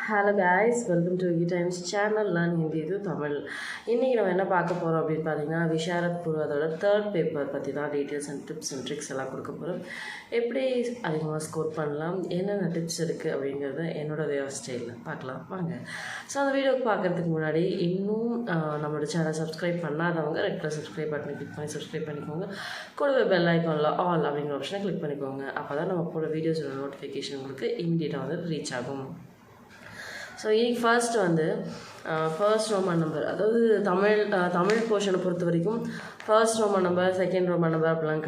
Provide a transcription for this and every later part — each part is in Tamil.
Hello guys, welcome to you times channel. நான் ஹிந்தி இது தமிழ். இன்றைக்கி நம்ம என்ன பார்க்க போகிறோம் அப்படின்னு பார்த்தீங்கன்னா, விஷாரத் பூர்வத்தோட தேர்ட் பேப்பர் பற்றி தான் details and tips and tricks எல்லாம் கொடுக்க போகிறோம். எப்படி அதிகமாக ஸ்கோர் பண்ணலாம், என்னென்ன டிப்ஸ் இருக்குது அப்படிங்கிறத என்னோடய வே ஆஃப் ஸ்டைலில் பார்க்கலாம் வாங்க. ஸோ அந்த வீடியோக்கு பார்க்குறதுக்கு முன்னாடி இன்னும் நம்மளோட சேனல் சப்ஸ்கிரைப் பண்ணாதவங்க ரெட் கலர் சப்ஸ்கிரைப் பட்டனை கிளிக் பண்ணி சப்ஸ்கிரைப் பண்ணிக்கோங்க. கூடவே பெல் ஐக்கானில் ஆல் அப்படிங்கிற ஆப்ஷனை கிளிக் பண்ணிக்கோங்க. அப்போ தான் நம்ம கூட வீடியோஸோட நோட்டிஃபிகேஷன் உங்களுக்கு இமீடியட்டாக வந்து ரீச் ஆகும். ஸோ இன்னைக்கு ஃபர்ஸ்ட் ரோமன் நம்பர், அதாவது தமிழ் போர்ஷனை பொறுத்த வரைக்கும் first Roman number, second Roman number அப்படிலாம்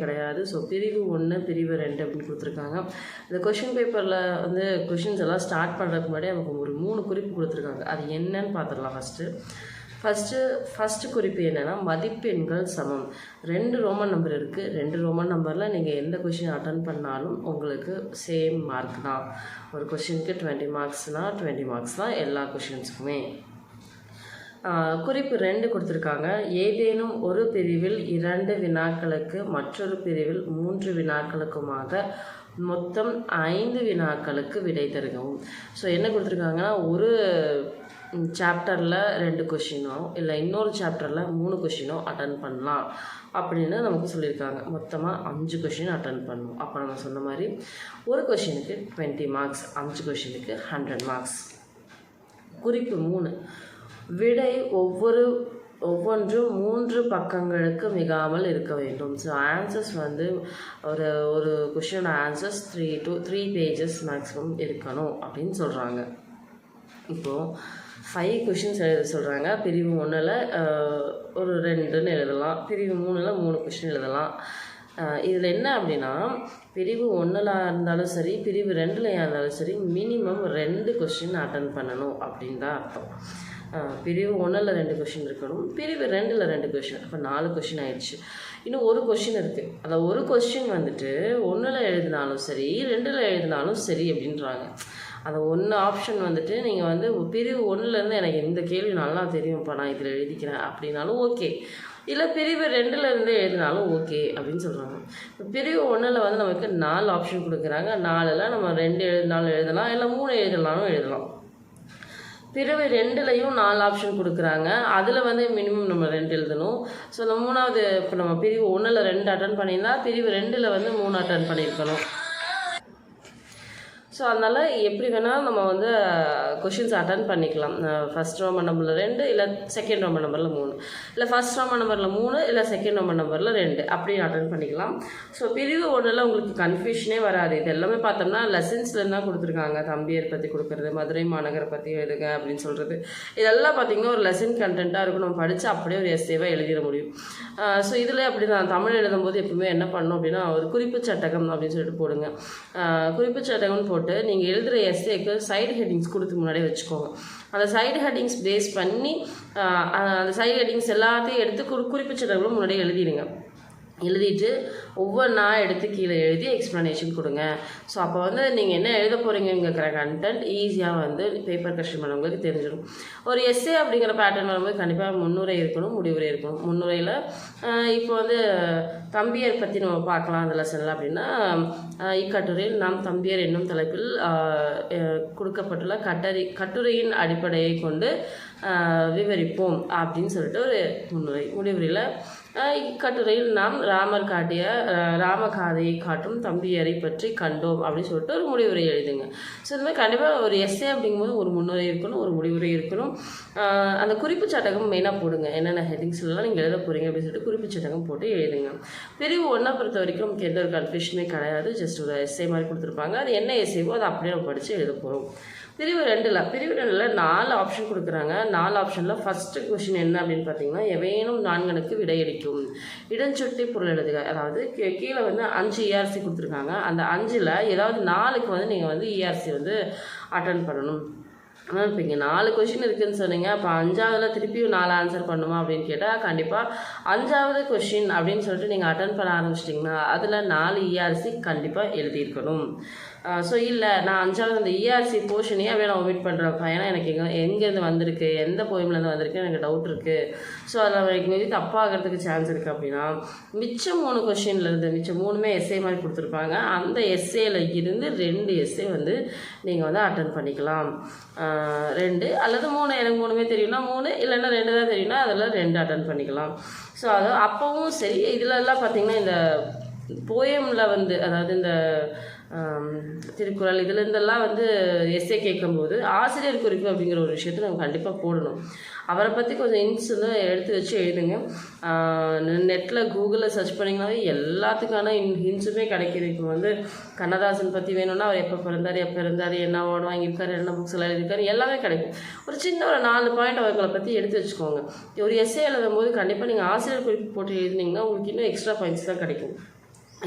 கிடையாது. ஸோ பிரிவு 1, பிரிவு 2 அப்படின்னு கொடுத்துருக்காங்க. இந்த கொஷின் பேப்பரில் வந்து கொஷின்ஸ் எல்லாம் ஸ்டார்ட் பண்ணுறதுக்கு முன்னாடி நமக்கு ஒரு 3 குறிப்பு கொடுத்துருக்காங்க. அது என்னன்னு பார்த்துடலாம். ஃபஸ்ட்டு குறிப்பு என்னென்னா, மதிப்பெண்கள் சமம். 2 ரோமன் நம்பர் இருக்குது. 2 ரோமன் நம்பரில் நீங்கள் எந்த கொஷின் அட்டன் பண்ணாலும் உங்களுக்கு சேம் மார்க் தான். ஒரு கொஷினுக்கு 20 மார்க்ஸ்னால் 20 மார்க்ஸ் தான் எல்லா கொஷின்ஸுக்குமே. குறிப்பு 2 கொடுத்துருக்காங்க. ஏதேனும் ஒரு பிரிவில் 2 வினாக்களுக்கு மற்றொரு பிரிவில் 3 வினாக்களுக்குமாக மொத்தம் 5 வினாக்களுக்கு விடை தருகவும். ஸோ என்ன கொடுத்துருக்காங்கன்னா, ஒரு சாப்டரில் 2 கொஷினோ இல்லை இன்னொரு சாப்டரில் 3 கொஷினோ அட்டன் பண்ணலாம் அப்படின்னு நமக்கு சொல்லியிருக்காங்க. மொத்தமாக 5 கொஷின் அட்டன் பண்ணணும். அப்போ நம்ம சொன்ன மாதிரி ஒரு கொஷினுக்கு 20 மார்க்ஸ், 5 கொஷினுக்கு 100 மார்க்ஸ். குறிப்பு 3, விடை ஒவ்வொன்றும் 3 பக்கங்களுக்கு மிகாமல் இருக்க வேண்டும். ஸோ ஆன்சர்ஸ் வந்து ஒரு கொஷினோட ஆன்சர்ஸ் 3 பேஜஸ் மேக்ஸிமம் இருக்கணும் அப்படின்னு சொல்கிறாங்க. இப்போது 5 கொஷின்ஸ் எழுத சொல்கிறாங்க. பிரிவு 1ல் ஒரு 2ன்னு எழுதலாம். பிரிவு 3ல் 3 கொஷின் எழுதலாம். இதில் என்ன அப்படின்னா, பிரிவு 1ல் இருந்தாலும் சரி, பிரிவு 2ல் இருந்தாலும் சரி, மினிமம் 2 கொஷின் அட்டன் பண்ணணும் அப்படின்னு தான் அர்த்தம். பிரிவு 1ல் 2 கொஷின் இருக்கணும், பிரிவு 2ல் 2 கொஷின், அப்போ 4 கொஷின் ஆயிடுச்சு. இன்னும் ஒரு கொஷின் இருக்குது. அந்த ஒரு கொஷின் வந்துட்டு 1ல் எழுதினாலும் சரி, 2ல் எழுதினாலும் சரி அப்படின்றாங்க. அந்த 1 ஆப்ஷன் வந்துட்டு நீங்கள் வந்து பிரிவு 1லேருந்து எனக்கு இந்த கேள்வி நல்லா தெரியும்ப்பா, நான் இதில் எழுதிக்கிறேன் அப்படின்னாலும் ஓகே. இல்லை பிரிவு 2லேருந்து எழுதினாலும் ஓகே அப்படின்னு சொல்கிறாங்க. இப்போ பிரிவு 1ல் வந்து நமக்கு 4 ஆப்ஷன் கொடுக்குறாங்க. 4ல் நம்ம 2 எழுதினாலும் எழுதலாம், இல்லை 3 எழுதலாம். பிரிவு 2லையும் 4 ஆப்ஷன் கொடுக்குறாங்க. அதில் வந்து மினிமம் நம்ம 2 எழுதணும். ஸோ இந்த 3வது, இப்போ நம்ம பிரிவு 1ல் 2 அட்டன் பண்ணியிருந்தால் பிரிவு 2ல் வந்து 3 அட்டன் பண்ணியிருக்கணும். ஸோ அதனால் எப்படி வேணாலும் நம்ம வந்து கொஷின்ஸ் அட்டன் பண்ணிக்கலாம். ஃபஸ்ட் ரோமன் நம்பரில் 2, இல்லை செகண்ட் ரோமன் நம்பரில் 3, இல்லை ஃபஸ்ட் ரோமன் நம்பரில் 3, இல்லை செகண்ட் ரோமன் நம்பரில் 2 அப்படி அட்டன் பண்ணிக்கலாம். ஸோ பிரிவு 1ல் உங்களுக்கு கன்ஃபியூஷனே வராது. இது எல்லாமே பார்த்தோம்னா லெசன்ஸ்லேருந்து தான் கொடுத்துருக்காங்க. தம்பியர் பற்றி கொடுக்குறது, மதுரை மாநகரை பற்றி எழுதுங்க அப்படின்னு சொல்கிறது, இதெல்லாம் பார்த்திங்கன்னா ஒரு லெசன் கண்டென்ட்டாக இருக்கும். நம்ம படித்து அப்படியே ஒரு எஸ்ஸேவாக எழுதிட முடியும். ஸோ இதில் அப்படி தான் தமிழ் எழுதும்போது எப்பவுமே என்ன பண்ணணும் அப்படின்னா, ஒரு குறிப்பு சட்டகம் அப்படின்னு சொல்லிட்டு போடுங்க. குறிப்பு சட்டகம்னு போட்டு நீங்கள் எழுதுகிற எஸ்ஸேக்கு சைடு ஹெட்டிங்ஸ் கொடுத்து முன்னாடியே வச்சுக்கோங்க. அந்த சைடு ஹெட்டிங்ஸ் பேஸ் பண்ணி அந்த சைடு ஹெட்டிங்ஸ் எல்லாத்தையும் எடுத்து குறிப்பு சட்டங்களும் முன்னாடியே எழுதிட்டு ஒவ்வொன்றா எடுத்து கீழே எழுதி எக்ஸ்ப்ளனேஷன் கொடுங்க. ஸோ அப்போ வந்து நீங்கள் என்ன எழுத போகிறீங்கிற கண்டென்ட் ஈஸியாக வந்து பேப்பர் கஷ்டம் பண்ணவங்களுக்கு தெரிஞ்சிடும். ஒரு எஸ்ஸே அப்படிங்கிற பேட்டர்ன் வரும்போது கண்டிப்பாக முன்னுரை இருக்கணும், முடிவுரை இருக்கணும். முன்னுரையில் இப்போ வந்து தம்பியர் பற்றி நம்ம பார்க்கலாம் அந்த லெசனில் அப்படின்னா, இக்கட்டுரையில் நாம் தம்பியர் என்னும் தலைப்பில் கொடுக்கப்பட்டுள்ள கட்டுரையின் அடிப்படையை கொண்டு விவரிப்போம் அப்படின்னு சொல்லிட்டு ஒரு முன்னுரை. முடிவுரையில் இக்கட்டுரையில் நாம் ராமகாதையை காட்டும் தம்பியரை பற்றி கண்டோம் அப்படின்னு சொல்லிட்டு ஒரு முடிவுரை எழுதுங்க. ஸோ இந்த மாதிரி கண்டிப்பாக ஒரு எஸ்ஸே அப்படிங்கும்போது ஒரு முன்னுரை இருக்கணும், ஒரு முடிவுரை இருக்கணும். அந்த குறிப்பு சட்டகம் மெயினாக போடுங்க. என்னென்ன ஹெட்டிங்ஸ்லாம் நீங்கள் எழுத போகிறீங்க அப்படின்னு சொல்லிட்டு குறிப்பு சட்டகம் போட்டு எழுதுங்க. பிரிவு 1 பொறுத்த வரைக்கும் நமக்கு எந்த ஒரு கன்ஃபியூஷனுமே கிடையாது. ஜஸ்ட் ஒரு எஸ்ஸே மாதிரி கொடுத்துருப்பாங்க. அது என்ன எஸ்ஸேவோ அதை அப்படியே நம்ம படித்து எழுத போகிறோம். பிரிவு 2ல் 4 ஆப்ஷன் கொடுக்குறாங்க. 4 ஆப்ஷனில் ஃபஸ்ட்டு கொஷின் என்ன அப்படின்னு பார்த்தீங்கன்னா, எவையேனும் 4க்கு விடையளிக்கும் இடஞ்சொட்டி பொருள் எழுதுக. அதாவது கீழே வந்து 5 ERC கொடுத்துருக்காங்க. அந்த 5ல் ஏதாவது 4க்கு வந்து நீங்கள் வந்து ERC வந்து அட்டன் பண்ணணும். ஆனால் இப்போ இங்கே 4 கொஷின் இருக்குதுன்னு சொன்னீங்க, அப்போ 5ஆவதில் திருப்பியும் 4 ஆன்சர் பண்ணுமா அப்படின்னு கேட்டால் கண்டிப்பாக 5ஆவது கொஷின் அப்படின்னு சொல்லிட்டு நீங்கள் அட்டன் பண்ண ஆரம்பிச்சிட்டிங்கன்னா அதில் 4 ERC கண்டிப்பாக எழுதியிருக்கணும். ஸோ இல்லை நான் 5வது அந்த இஆர்சி போர்ஷனையே அப்படியே நான் ஒமிட் பண்ணுறேன்ப்பா, ஏன்னா எனக்கு எங்கேருந்து வந்திருக்கு, எந்த போயம்லேருந்து வந்திருக்கு எனக்கு டவுட் இருக்குது. ஸோ அதில் எனக்கு மேபி தப்பாகிறதுக்கு சான்ஸ் இருக்குது அப்படின்னா மிச்சம் 3 கொஷின்லேருந்து மிச்சம் 3மே எஸ்ஏ மாதிரி கொடுத்துருப்பாங்க. அந்த எஸ்ஏல இருந்து 2 எஸ்ஏ வந்து நீங்கள் வந்து அட்டன் பண்ணிக்கலாம். 2 அல்லது 3, எனக்கு 3மே தெரியும்னா 3, இல்லைன்னா 2 தான் தெரியும்னா அதில் 2 அட்டன் பண்ணிக்கலாம். ஸோ அது அப்போவும் சரி. இதிலெல்லாம் பார்த்திங்கன்னா இந்த போயமில் வந்து அதாவது இந்த திருக்குறள் இதுலேருந்தெல்லாம் வந்து எஸ்ஏ கேட்கும்போது ஆசிரியர் குறிப்பு அப்படிங்கிற ஒரு விஷயத்தை நம்ம கண்டிப்பாக போடணும். அவரை பற்றி கொஞ்சம் இன்ஸ் வந்து எடுத்து வச்சு எழுதுங்க. நெட்டில் கூகுளில் சர்ச் பண்ணிங்கனாவே எல்லாத்துக்கான ஹின்ஸுமே கிடைக்கிது. இப்போ வந்து கண்ணதாசன் பற்றி வேணும்னா அவர் எப்போ இருந்தார், என்ன அவார்டு வாங்கியிருக்காரு, என்ன புக்ஸ் எல்லாம் எழுதியிருக்காரு, எல்லாமே கிடைக்கும். ஒரு சின்ன ஒரு 4 பாயிண்ட் அவர்களை பற்றி எடுத்து வச்சுக்கோங்க. ஒரு எஸ்ஏ எழுதும் போது கண்டிப்பாக நீங்கள் ஆசிரியர் குறிப்பு போட்டு எழுதினீங்கன்னா உங்களுக்கு இன்னும் எக்ஸ்ட்ரா பாயிண்ட்ஸ் தான் கிடைக்கும்,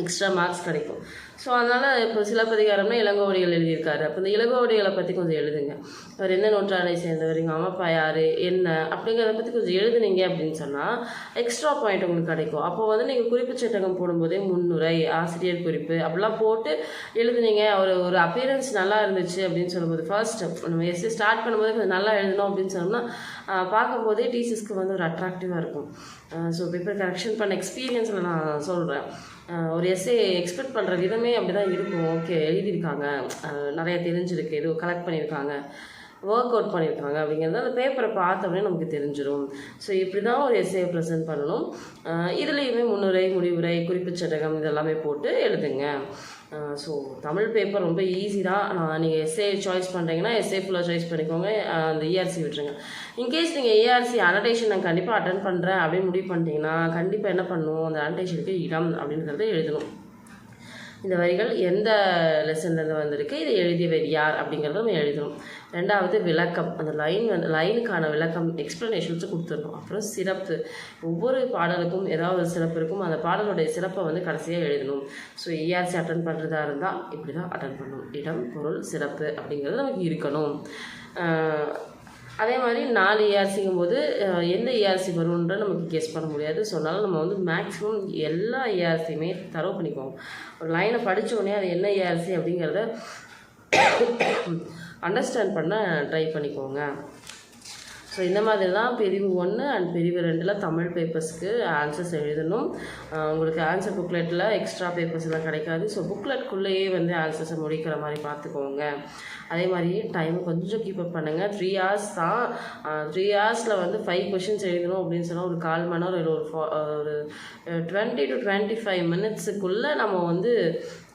எக்ஸ்ட்ரா மார்க்ஸ் கிடைக்கும். ஸோ அதனால் இப்போ சிலப்பதிகாரம்னா இளங்கோவடிகள் எழுதியிருக்காரு. அப்போ இந்த இளங்கோவடிகளை பற்றி கொஞ்சம் எழுதுங்க. அவர் எந்த நூற்றாண்டை சேர்ந்தவர், எங்கள் அம்மாப்பா யார், என்ன அப்படிங்கிறத பற்றி கொஞ்சம் எழுதுனீங்க அப்படின்னு சொன்னால் எக்ஸ்ட்ரா பாயிண்ட் உங்களுக்கு கிடைக்கும். அப்போ வந்து நீங்கள் குறிப்பு சட்டகம் போடும்போதே முன்னுரை, ஆசிரியர் குறிப்பு அப்படிலாம் போட்டு எழுதுனீங்க. ஒரு அப்பியரன்ஸ் நல்லா இருந்துச்சு அப்படின்னு சொல்லும்போது ஃபர்ஸ்ட் நம்ம எஸ்ஏ ஸ்டார்ட் பண்ணும்போது கொஞ்சம் நல்லா எழுதணும் அப்படின்னு சொன்னோம்னா பார்க்கும்போதே டீச்சர்ஸ்க்கு வந்து ஒரு அட்ராக்டிவாக இருக்கும். ஸோ பேப்பர் கரெக்ஷன் பண்ண எக்ஸ்பீரியன்ஸில் நான் சொல்கிறேன். ஒரு எஸ்ஏ எக்ஸ்பெக்ட் பண்ணுற விதமே அப்படி தான் இருக்கும். ஓகே எழுதியிருக்காங்க, நிறைய தெரிஞ்சிருக்கு, ஏதோ கலெக்ட் பண்ணியிருக்காங்க, ஒர்க் அவுட் பண்ணியிருக்காங்க அப்படிங்கிறது அந்த பேப்பரை பார்த்தோன்னே நமக்கு தெரிஞ்சிடும். ஸோ இப்படி தான் ஒரு எஸ்ஏயை ப்ரெசென்ட் பண்ணணும். இதுலேயுமே முன்னுரை, முடிவுரை, குறிப்பு சட்டகம் இதெல்லாமே போட்டு எழுதுங்க. ஸோ தமிழ் பேப்பர் ரொம்ப ஈஸி தான். நீங்கள் எஸ்ஏ சாய்ஸ் பண்ணுறீங்கன்னா எஸ்ஏ ஃபுல்லாக சாய்ஸ் பண்ணிக்கோங்க, அந்த இஆர்சி விட்டுருங்க. இன்கேஸ் நீங்கள் ஏஆர்சி அனடேஷன் நான் கண்டிப்பாக அட்டன் பண்ணுறேன் அப்படின்னு முடிவு பண்ணிட்டீங்கன்னா கண்டிப்பாக என்ன பண்ணணும், அந்த அனடேஷனுக்கு இடம் அப்படிங்கிறத எழுதணும். இந்த வரிகள் எந்த லெசன்லேருந்து வந்திருக்கு, இதை எழுதியவர் யார் அப்படிங்கிறத நம்ம எழுதணும். 2வது விளக்கம், அந்த லைனுக்கான விளக்கம் எக்ஸ்ப்ளனேஷன்ஸை கொடுத்துடணும். அப்புறம் சிறப்பு, ஒவ்வொரு பாடலுக்கும் ஏதாவது ஒரு சிறப்பு இருக்கும், அந்த பாடலுடைய சிறப்பை வந்து கடைசியாக எழுதணும். ஸோ இஆர்சி அட்டன் பண்ணுறதா இருந்தால் இப்படி தான் அட்டன் பண்ணணும். இடம், பொருள், சிறப்பு அப்படிங்கிறது நமக்கு இருக்கணும். அதே மாதிரி 4 இஆர்சிங்கும் போது எந்த இஆர்சி வரும்ன்ற நமக்கு கெஸ் பண்ண முடியாது. ஸோ அதனால் நம்ம வந்து மேக்ஸிமம் எல்லா இஆர்சியுமே தரவு பண்ணிக்குவோம். ஒரு லைனை படித்த உடனே அது என்ன இஆர்சி அப்படிங்கிறத அண்டர்ஸ்டாண்ட் பண்ண ட்ரை பண்ணிக்கோங்க. ஸோ இந்த மாதிரி தான் பிரிவு 1 அண்ட் பிரிவு 2ல் தமிழ் பேப்பர்ஸ்க்கு ஆன்சர்ஸ் எழுதணும். உங்களுக்கு ஆன்சர் புக்லெட்டில் எக்ஸ்ட்ரா பேப்பர்ஸ் எல்லாம் கிடைக்காது. ஸோ புக்லெட்குள்ளேயே வந்து ஆன்சர்ஸை முடிக்கிற மாதிரி பார்த்துக்கோங்க. அதே மாதிரி டைம் கொஞ்சம் கீப்பப் பண்ணுங்கள். 3 hours தான். 3 hours வந்து 5 கொஷின்ஸ் எழுதணும் அப்படின்னு சொன்னால் ஒரு 1/4 மணி நேரம் ஒரு 20 to 25 minutesக்குள்ளே நம்ம வந்து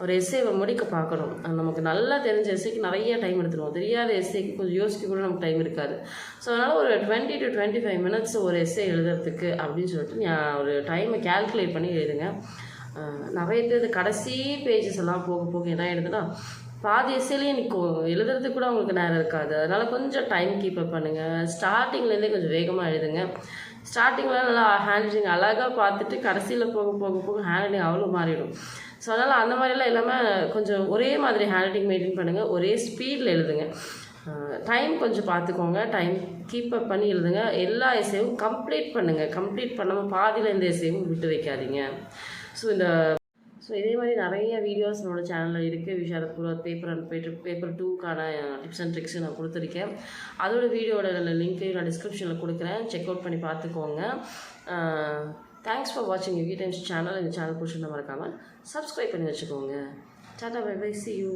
ஒரு எஸ்ஏவை முடிக்க பார்க்கணும். நமக்கு நல்லா தெரிஞ்ச எஸ்ஏக்கு நிறைய டைம் எடுத்துருவோம், தெரியாத எஸ்ஏக்கு கொஞ்சம் யோசிக்க கூட நமக்கு டைம் இருக்காது. ஸோ அதனால் ஒரு 20 to 25 minutes ஒரு எஸ்ஏ எழுதுறதுக்கு அப்படின்னு சொல்லிட்டு ஒரு டைமை கேல்குலேட் பண்ணி எழுதுங்க. நிறைய பேர் கடைசி பேஜஸ் எல்லாம் போக போக என்ன எழுதுனா பாதி எஸ்ஏலேயே நிற்கும், எழுதுறதுக்கு கூட அவங்களுக்கு நேரம் இருக்காது. அதனால் கொஞ்சம் டைம் கீப்பப் பண்ணுங்கள். ஸ்டார்டிங்லேருந்தே கொஞ்சம் வேகமாக எழுதுங்க. ஸ்டார்டிங்கில் நல்லா ஹேண்ட் ரைட்டிங் அழகாக பார்த்துட்டு கடைசியில் போக போக போக ஹேண்ட் ரைட்டிங் அவ்வளோ மாறிடும். ஸோ அதனால் அந்த மாதிரிலாம் இல்லாமல் கொஞ்சம் ஒரே மாதிரி ஹேண்ட் ரைட்டிங் மெயின்டைன் பண்ணுங்கள், ஒரே ஸ்பீடில் எழுதுங்க. டைம் கொஞ்சம் பார்த்துக்கோங்க, டைம் கீப்பப் பண்ணி எழுதுங்க. எல்லா எஸ்ஏவும் கம்ப்ளீட் பண்ணுங்கள். கம்ப்ளீட் பண்ணாமல் பாதியில் எந்த எஸ்ஏவும் விட்டு வைக்காதீங்க. ஸோ இதே மாதிரி நிறைய வீடியோஸ் என்னோடய சேனலில் இருக்குது. விஷாரத்பூர் பேப்பர் 2க்கான டிப்ஸ் அண்ட் ட்ரிக்ஸ் நான் கொடுத்துருக்கேன். அதோட வீடியோட லிங்க்கையும் நான் டிஸ்கிரிப்ஷனில் கொடுக்குறேன், செக் அவுட் பண்ணி பார்த்துக்கோங்க. தேங்க்ஸ் ஃபார் வாட்சிங் யூகி டைம்ஸ் சேனல். இந்த சேனல் பிடிச்சிருந்தா மறக்காமல் சப்ஸ்கிரைப் பண்ணி வச்சுக்கோங்க. டாடா, பை பை, see you.